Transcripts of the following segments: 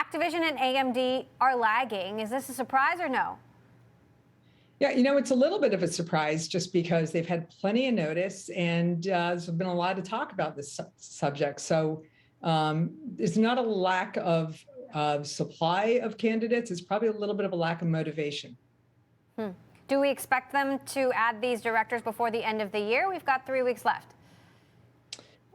Activision and AMD are lagging. Is this a surprise or no? Yeah, it's a little bit of a surprise just because they've had plenty of notice and there's been a lot of talk about this subject. So there's not a lack of supply of candidates. It's probably a little bit of a lack of motivation. Do we expect them to add these directors before the end of the year? We've got 3 weeks left.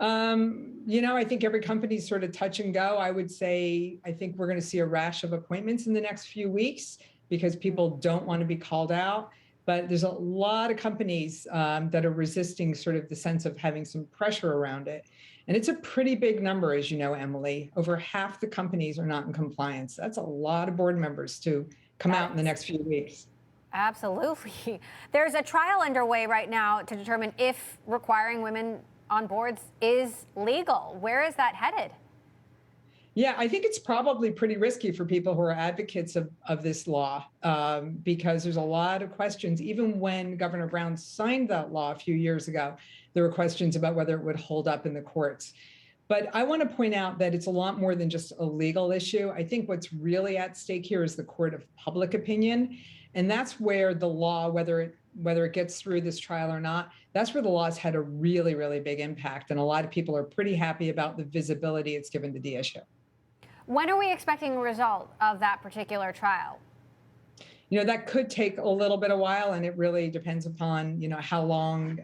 I think every company's sort of touch and go. I would say I think we're going to see a rash of appointments in the next few weeks because people don't want to be called out. But there's a lot of companies that are resisting sort of the sense of having some pressure around it. And it's a pretty big number, as you know, Emily. Over half the companies are not in compliance. That's a lot of board members to come out in the next few weeks. Absolutely. There's a trial underway right now to determine if requiring women on boards is legal. Where is that headed? Yeah, I think it's probably pretty risky for people who are advocates of this law because there's a lot of questions. Even when Governor Brown signed that law a few years ago, there were questions about whether it would hold up in the courts. But I want to point out that it's a lot more than just a legal issue. I think what's really at stake here is the court of public opinion. And that's where the law, whether it gets through this trial or not, that's where the law's had a really, really big impact. And a lot of people are pretty happy about the visibility it's given to the issue. When are we expecting a result of that particular trial? That could take a little bit of while, and it really depends upon, how long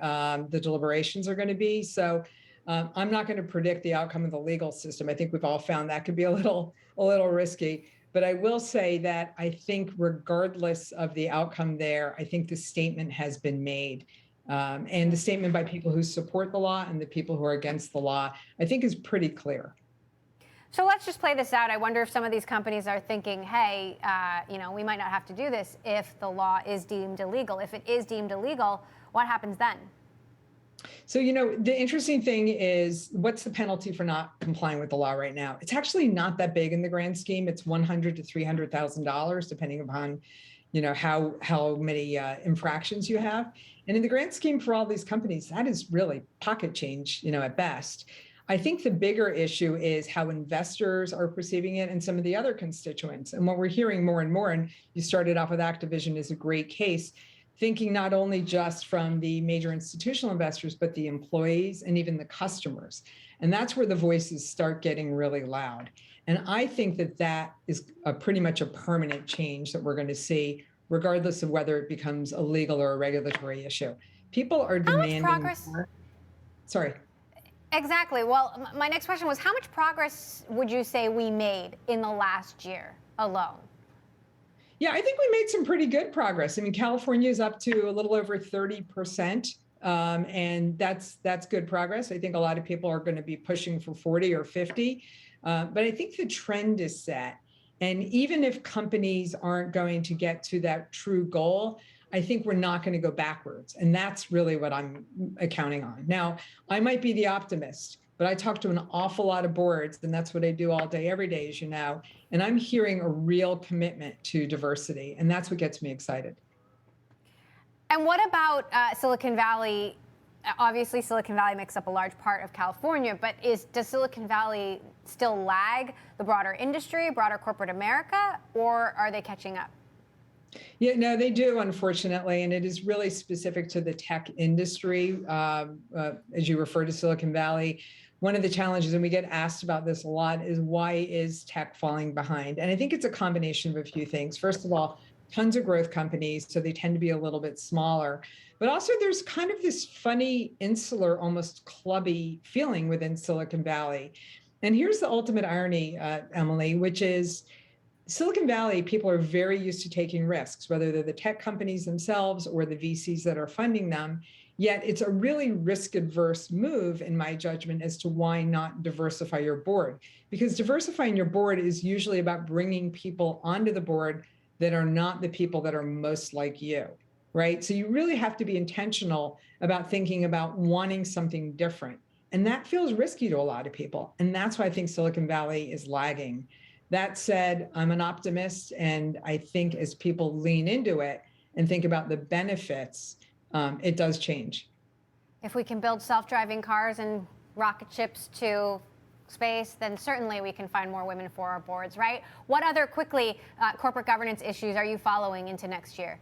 the deliberations are going to be. So I'm not going to predict the outcome of the legal system. I think we've all found that could be a little risky. But I will say that I think regardless of the outcome there, I think the statement has been made. And the statement by people who support the law and the people who are against the law, I think is pretty clear. So let's just play this out. I wonder if some of these companies are thinking, hey, we might not have to do this if the law is deemed illegal. If it is deemed illegal, what happens then? So, the interesting thing is, what's the penalty for not complying with the law right now? It's actually not that big in the grand scheme. It's $100,000 to $300,000, depending upon, how many infractions you have. And in the grand scheme for all these companies, that is really pocket change, at best. I think the bigger issue is how investors are perceiving it and some of the other constituents. And what we're hearing more and more, and you started off with Activision is a great case, thinking not only just from the major institutional investors, but the employees and even the customers. And that's where the voices start getting really loud. And I think that is pretty much a permanent change that we're going to see, regardless of whether it becomes a legal or a regulatory issue. People are demanding more. Sorry. Exactly. Well, my next question was, how much progress would you say we made in the last year alone? Yeah, I think we made some pretty good progress. I mean, California is up to a little over 30%, and that's good progress. I think a lot of people are going to be pushing for 40 or 50, but I think the trend is set. And even if companies aren't going to get to that true goal, I think we're not going to go backwards. And that's really what I'm counting on. Now, I might be the optimist, but I talk to an awful lot of boards, and that's what I do all day, every day, as you know. And I'm hearing a real commitment to diversity, and that's what gets me excited. And what about Silicon Valley? Obviously, Silicon Valley makes up a large part of California, but does Silicon Valley still lag the broader industry, broader corporate America, or are they catching up? Yeah, no, they do, unfortunately, and it is really specific to the tech industry. As you refer to Silicon Valley, one of the challenges, and we get asked about this a lot, is why is tech falling behind? And I think it's a combination of a few things. First of all, tons of growth companies, so they tend to be a little bit smaller. But also there's kind of this funny, insular, almost clubby feeling within Silicon Valley. And here's the ultimate irony, Emily, which is Silicon Valley, people are very used to taking risks, whether they're the tech companies themselves or the VCs that are funding them. Yet it's a really risk-adverse move, in my judgment, as to why not diversify your board. Because diversifying your board is usually about bringing people onto the board that are not the people that are most like you, right? So you really have to be intentional about thinking about wanting something different. And that feels risky to a lot of people. And that's why I think Silicon Valley is lagging. That said, I'm an optimist, and I think as people lean into it and think about the benefits, it does change. If we can build self-driving cars and rocket ships to space, then certainly we can find more women for our boards, right? What other, quickly, corporate governance issues are you following into next year?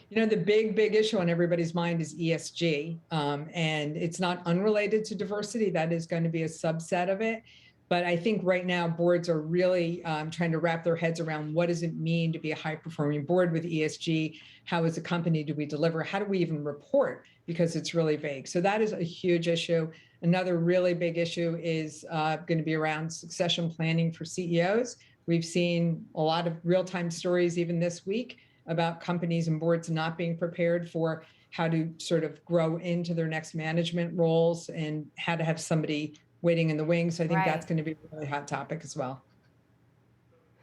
You know, the big issue on everybody's mind is ESG, and it's not unrelated to diversity. That is going to be a subset of it. But I think right now boards are really trying to wrap their heads around what does it mean to be a high-performing board with ESG? How as a company do we deliver? How do we even report? Because it's really vague. So that is a huge issue. Another really big issue is going to be around succession planning for CEOs. We've seen a lot of real-time stories even this week about companies and boards not being prepared for how to sort of grow into their next management roles and how to have somebody waiting in the wings. So I think that's going to be a really hot topic as well.